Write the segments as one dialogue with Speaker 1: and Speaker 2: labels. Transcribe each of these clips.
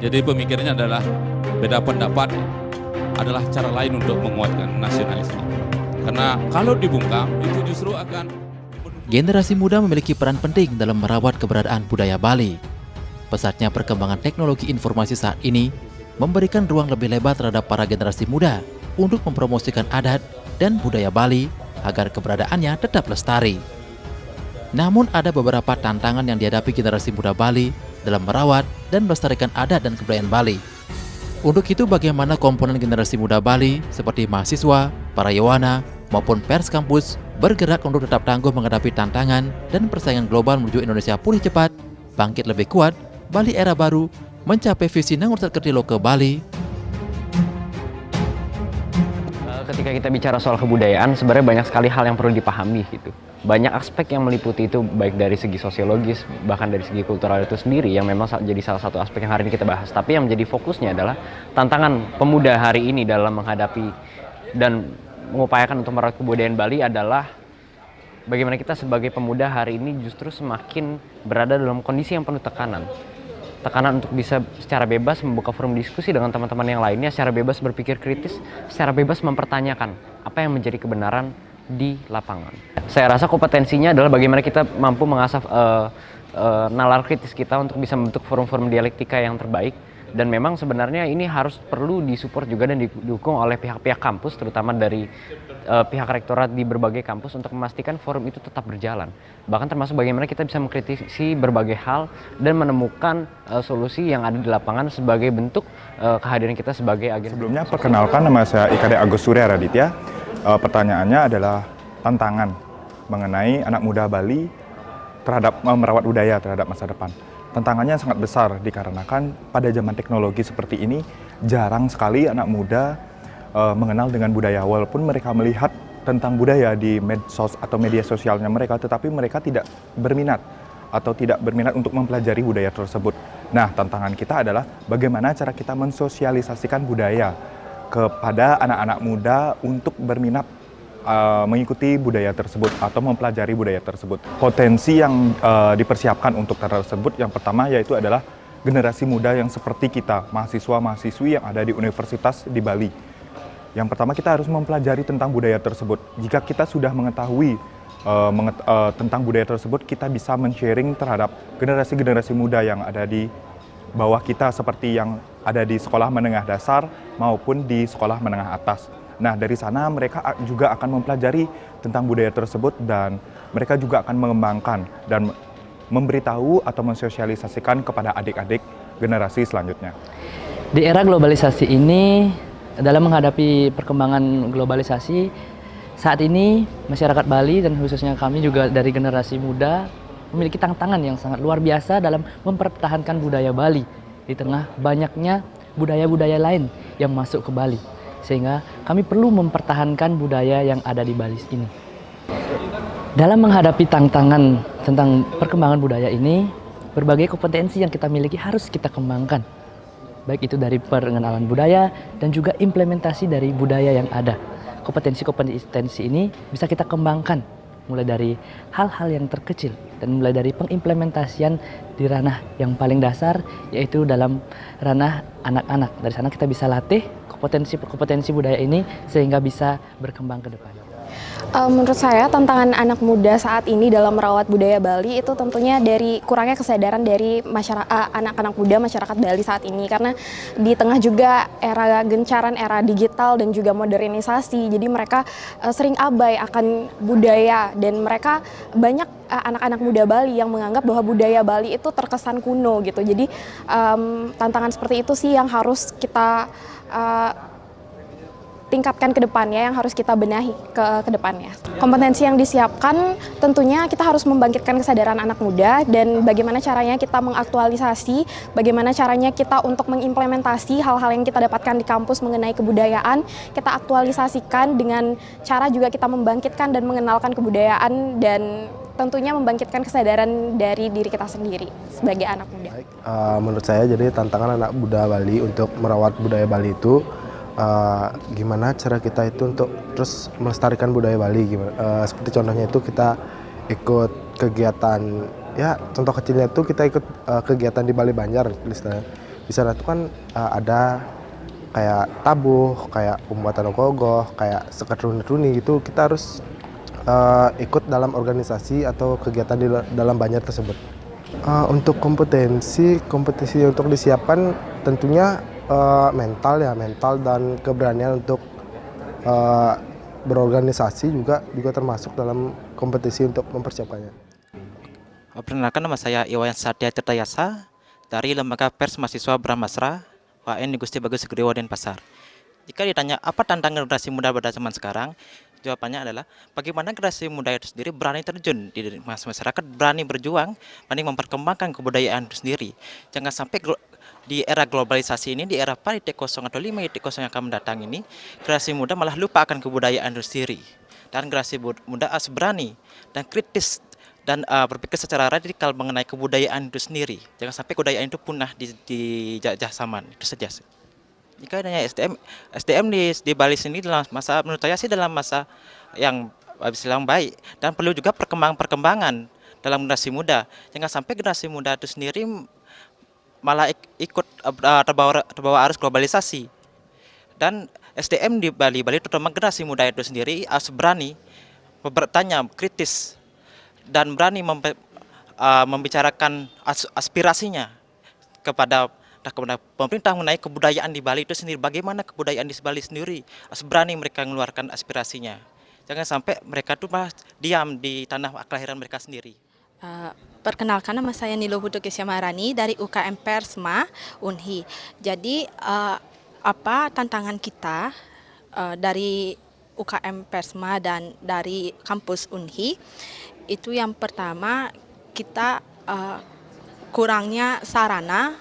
Speaker 1: Jadi pemikirannya adalah beda pendapat adalah cara lain untuk menguatkan nasionalisme. Karena kalau dibungkam itu justru akan
Speaker 2: Generasi muda memiliki peran penting dalam merawat keberadaan budaya Bali. Pesatnya perkembangan teknologi informasi saat ini memberikan ruang lebih lebar terhadap para generasi muda untuk mempromosikan adat dan budaya Bali agar keberadaannya tetap lestari. Namun ada beberapa tantangan yang dihadapi generasi muda Bali dalam merawat dan melestarikan adat dan kebudayaan Bali. Untuk itu bagaimana komponen generasi muda Bali seperti mahasiswa, para yawana, maupun pers kampus bergerak untuk tetap tangguh menghadapi tantangan dan persaingan global menuju Indonesia pulih cepat, bangkit lebih kuat, Bali era baru, mencapai visi Nangursat Kertilo ke Bali.
Speaker 3: Ketika kita bicara soal kebudayaan, sebenarnya banyak sekali hal yang perlu dipahami gitu. Banyak aspek yang meliputi itu, baik dari segi sosiologis, bahkan dari segi kultural itu sendiri, yang memang jadi salah satu aspek yang hari ini kita bahas. Tapi yang menjadi fokusnya adalah tantangan pemuda hari ini dalam menghadapi dan mengupayakan untuk merawat kebudayaan Bali adalah bagaimana kita sebagai pemuda hari ini justru semakin berada dalam kondisi yang penuh tekanan. Tekanan untuk bisa secara bebas membuka forum diskusi dengan teman-teman yang lainnya, secara bebas berpikir kritis, secara bebas mempertanyakan apa yang menjadi kebenaran di lapangan. Saya rasa kompetensinya adalah bagaimana kita mampu mengasah nalar kritis kita untuk bisa membentuk forum-forum dialektika yang terbaik. Dan memang sebenarnya ini harus perlu disupport juga dan didukung oleh pihak-pihak kampus, terutama dari pihak rektorat di berbagai kampus untuk memastikan forum itu tetap berjalan. Bahkan termasuk bagaimana kita bisa mengkritisi berbagai hal dan menemukan solusi yang ada di lapangan sebagai bentuk kehadiran kita sebagai agen.
Speaker 4: Sebelumnya perkenalkan, nama saya Ikade Agus Surya Raditya. Pertanyaannya adalah tantangan mengenai anak muda Bali terhadap merawat budaya terhadap masa depan. Tantangannya sangat besar dikarenakan pada zaman teknologi seperti ini jarang sekali anak muda mengenal dengan budaya. Walaupun mereka melihat tentang budaya di medsos atau media sosialnya mereka, tetapi mereka tidak berminat atau tidak berminat untuk mempelajari budaya tersebut. Nah, tantangan kita adalah bagaimana cara kita mensosialisasikan budaya kepada anak-anak muda untuk berminat mengikuti budaya tersebut atau mempelajari budaya tersebut. Potensi yang dipersiapkan untuk tersebut yang pertama yaitu adalah generasi muda yang seperti kita, mahasiswa-mahasiswi yang ada di universitas di Bali. Yang pertama kita harus mempelajari tentang budaya tersebut. Jika kita sudah mengetahui tentang budaya tersebut, kita bisa men-sharing terhadap generasi-generasi muda yang ada di bawah kita seperti yang ada di sekolah menengah dasar maupun di sekolah menengah atas. Nah, dari sana mereka juga akan mempelajari tentang budaya tersebut dan mereka juga akan mengembangkan dan memberitahu atau mensosialisasikan kepada adik-adik generasi selanjutnya.
Speaker 5: Di era globalisasi ini, dalam menghadapi perkembangan globalisasi, saat ini masyarakat Bali dan khususnya kami juga dari generasi muda memiliki tantangan yang sangat luar biasa dalam mempertahankan budaya Bali di tengah banyaknya budaya-budaya lain yang masuk ke Bali. Sehingga kami perlu mempertahankan budaya yang ada di Bali ini. Dalam menghadapi tantangan tentang perkembangan budaya ini, berbagai kompetensi yang kita miliki harus kita kembangkan. Baik itu dari pengenalan budaya dan juga implementasi dari budaya yang ada. Kompetensi-kompetensi ini bisa kita kembangkan mulai dari hal-hal yang terkecil dan mulai dari pengimplementasian di ranah yang paling dasar, yaitu dalam ranah anak-anak. Dari sana kita bisa latih kompetensi budaya ini sehingga bisa berkembang ke depan.
Speaker 6: Menurut saya tantangan anak muda saat ini dalam merawat budaya Bali itu tentunya dari kurangnya kesadaran dari masyarakat, anak-anak muda masyarakat Bali saat ini, karena di tengah juga era gencaran era digital dan juga modernisasi, jadi mereka sering abai akan budaya dan mereka banyak anak-anak muda Bali yang menganggap bahwa budaya Bali itu terkesan kuno gitu. Jadi tantangan seperti itu sih yang harus kita tingkatkan ke depannya, yang harus kita benahi ke depannya. Kompetensi yang disiapkan tentunya kita harus membangkitkan kesadaran anak muda dan bagaimana caranya kita mengaktualisasi, bagaimana caranya kita untuk mengimplementasi hal-hal yang kita dapatkan di kampus mengenai kebudayaan, kita aktualisasikan dengan cara juga kita membangkitkan dan mengenalkan kebudayaan dan tentunya membangkitkan kesadaran dari diri kita sendiri sebagai anak muda.
Speaker 7: Menurut saya jadi tantangan anak muda Bali untuk merawat budaya Bali itu gimana cara kita itu untuk terus melestarikan budaya Bali, gimana? Seperti contohnya itu kita ikut kegiatan, ya contoh kecilnya itu kita ikut kegiatan di Bali Banjar, istilahnya. Di sana tuh kan ada kayak tabuh, kayak pembuatan ogoh-ogoh, kayak sekat runi-runi gitu. Kita harus ikut dalam organisasi atau kegiatan di dalam banjar tersebut. Untuk kompetisi untuk disiapkan tentunya mental dan keberanian untuk berorganisasi juga termasuk dalam kompetisi untuk mempersiapkannya.
Speaker 8: Perkenalkan, nama saya Iwayan Satya Tirtayasa dari Lembaga Pers Mahasiswa Brahmasra UAN Gusti Bagus Gede Denpasar. Jika ditanya apa tantangan generasi muda pada zaman sekarang, jawabannya adalah bagaimana generasi muda itu sendiri berani terjun di masyarakat, berani berjuang, berani memperkembangkan kebudayaan itu sendiri. Jangan sampai di era globalisasi ini, di era 4.0 atau 5.0 yang akan mendatang ini, generasi muda malah lupa akan kebudayaan itu sendiri. Dan generasi muda harus berani dan kritis dan berpikir secara radikal mengenai kebudayaan itu sendiri. Jangan sampai kebudayaan itu punah di jajah zaman. Itu saja. Jika adanya SDM di Bali sini dalam masa, menurut saya sih dalam masa yang bisa baik, dan perlu juga perkembangan dalam generasi muda. Jangan sampai generasi muda itu sendiri malah ikut terbawa arus globalisasi. Dan SDM di Bali terutama generasi muda itu sendiri harus berani bertanya kritis dan berani membicarakan aspirasinya kepada pemerintah mengenai kebudayaan di Bali itu sendiri. Bagaimana kebudayaan di Bali sendiri, harus berani mereka mengeluarkan aspirasinya. Jangan sampai mereka tuh diam di tanah kelahiran mereka sendiri.
Speaker 9: Perkenalkan, nama saya Nilo Hudu Kesyamarani dari UKM Persma Unhi. Jadi apa tantangan kita dari UKM Persma dan dari kampus Unhi? Itu yang pertama, kita kurangnya sarana,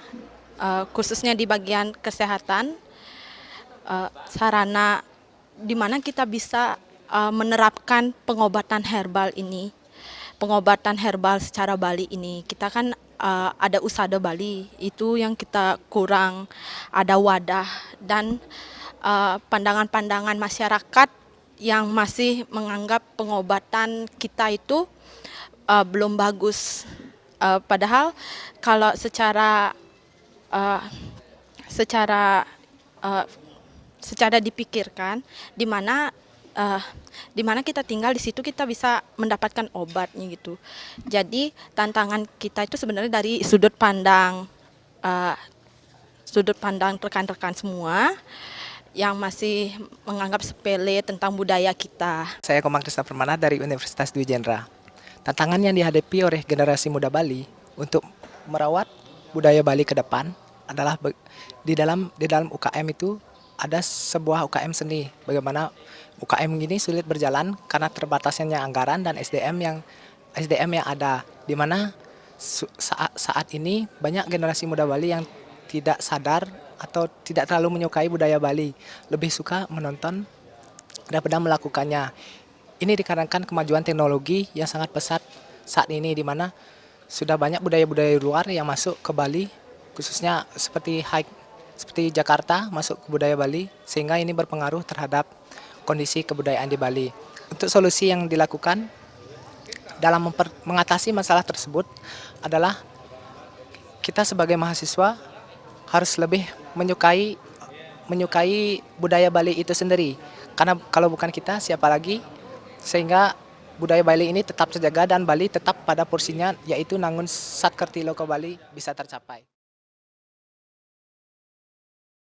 Speaker 9: khususnya di bagian kesehatan, sarana di mana kita bisa menerapkan pengobatan herbal ini, pengobatan herbal secara Bali ini. Kita kan ada Usada Bali, itu yang kita kurang, ada wadah dan pandangan-pandangan masyarakat yang masih menganggap pengobatan kita itu belum bagus. Padahal kalau secara dipikirkan, di mana kita tinggal di situ kita bisa mendapatkan obatnya gitu. Jadi tantangan kita itu sebenarnya dari sudut pandang rekan-rekan semua yang masih menganggap sepele tentang budaya kita.
Speaker 10: Saya Komang Krista Permana dari Universitas Dwi Jendra. Tantangan yang dihadapi oleh generasi muda Bali untuk merawat budaya Bali ke depan adalah di dalam UKM itu ada sebuah UKM seni. Bagaimana UKM ini sulit berjalan karena terbatasnya anggaran dan SDM yang ada. Di mana saat ini banyak generasi muda Bali yang tidak sadar atau tidak terlalu menyukai budaya Bali, lebih suka menonton daripada melakukannya. Ini dikarenakan kemajuan teknologi yang sangat pesat saat ini, di mana sudah banyak budaya-budaya luar yang masuk ke Bali, khususnya seperti Jakarta masuk ke budaya Bali, sehingga ini berpengaruh terhadap kondisi kebudayaan di Bali. Untuk solusi yang dilakukan dalam mengatasi masalah tersebut adalah kita sebagai mahasiswa harus lebih menyukai budaya Bali itu sendiri. Karena kalau bukan kita, siapa lagi? Sehingga budaya Bali ini tetap terjaga dan Bali tetap pada porsinya, yaitu Nangun Satkerti Loko Bali bisa tercapai.